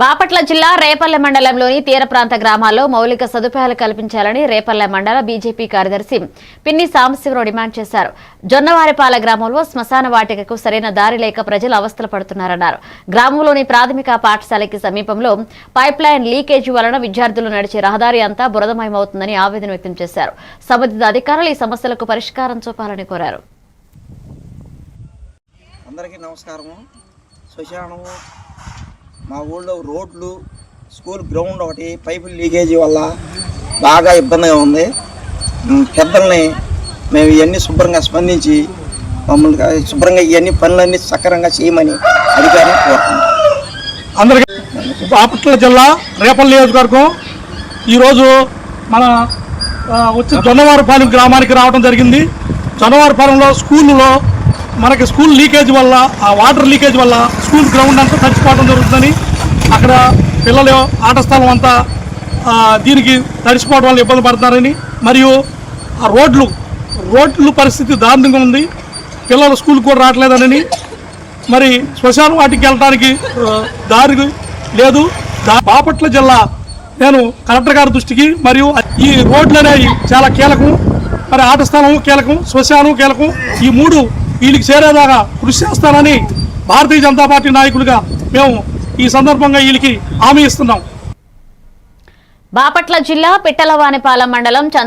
బాపట్ల జిల్లా రేపల్లె మండలంలోని తీర ప్రాంత గ్రామాల్లో మౌలిక సదుపాయాలు కల్పించాలని రేపల్లె మండల బీజేపీ కార్యదర్శి పిన్ని సాంబశివరావు డిమాండ్ చేశారు. జొన్నవారిపాల గ్రామంలో శ్మశాన వాటికకు సరైన దారి లేక ప్రజలు అవస్థలు పడుతున్నారన్నారు. గ్రామంలోని ప్రాథమిక పాఠశాలకి సమీపంలో పైప్లైన్ లీకేజీ వలన విద్యార్థులు నడిచే రహదారి అంతా బురదమయమవుతుందని ఆవేదన వ్యక్తం చేశారు. సంబంధిత అధికారులు ఈ సమస్యలకు పరిష్కారం చూపాలని కోరారు. మా ఊళ్ళో రోడ్లు, స్కూల్ గ్రౌండ్ ఒకటి పైపులు లీకేజీ వల్ల బాగా ఇబ్బందిగా ఉంది. పెద్దల్ని మేము ఇవన్నీ శుభ్రంగా స్పందించి మమ్మల్ని శుభ్రంగా ఇవన్నీ పనులన్నీ సక్రమంగా చేయమని అధికారులను కోరుతున్నాం. అందరికీ బాపట్ల జిల్లా రేపల్లి నియోజకవర్గం ఈరోజు మన వచ్చి జొన్నవారిపాలెం గ్రామానికి రావడం జరిగింది. జొన్నవారిపాలెంలో స్కూల్లో మనకి స్కూల్ లీకేజ్ వల్ల, ఆ వాటర్ లీకేజ్ వల్ల స్కూల్ గ్రౌండ్ అంతా తడిచిపోవడం జరుగుతుందని, అక్కడ పిల్లలు ఆట స్థలం అంతా దీనికి తడిచిపోవడం వల్ల ఇబ్బంది పడుతున్నారని, మరియు ఆ రోడ్లు పరిస్థితి దారుణంగా ఉంది. పిల్లలు స్కూల్ కూడా రావట్లేదని, మరి శ్మశాన వాటికి వెళ్ళడానికి దారి లేదు. బాపట్ల జిల్లా నేను కలెక్టర్ గారి దృష్టికి, మరియు ఈ రోడ్లు అనేవి చాలా కీలకం, మరి ఆట స్థలం కీలకం, శ్మశానం కీలకం, ఈ మూడు వీళ్ళకి చేరేదాకా కృషి చేస్తానని భారతీయ జనతా పార్టీ నాయకులుగా మేము ఈ సందర్భంగా వీళ్ళకి హామీ ఇస్తున్నాం. బాపట్ల జిల్లా పిట్టలవానిపాలెం మండలం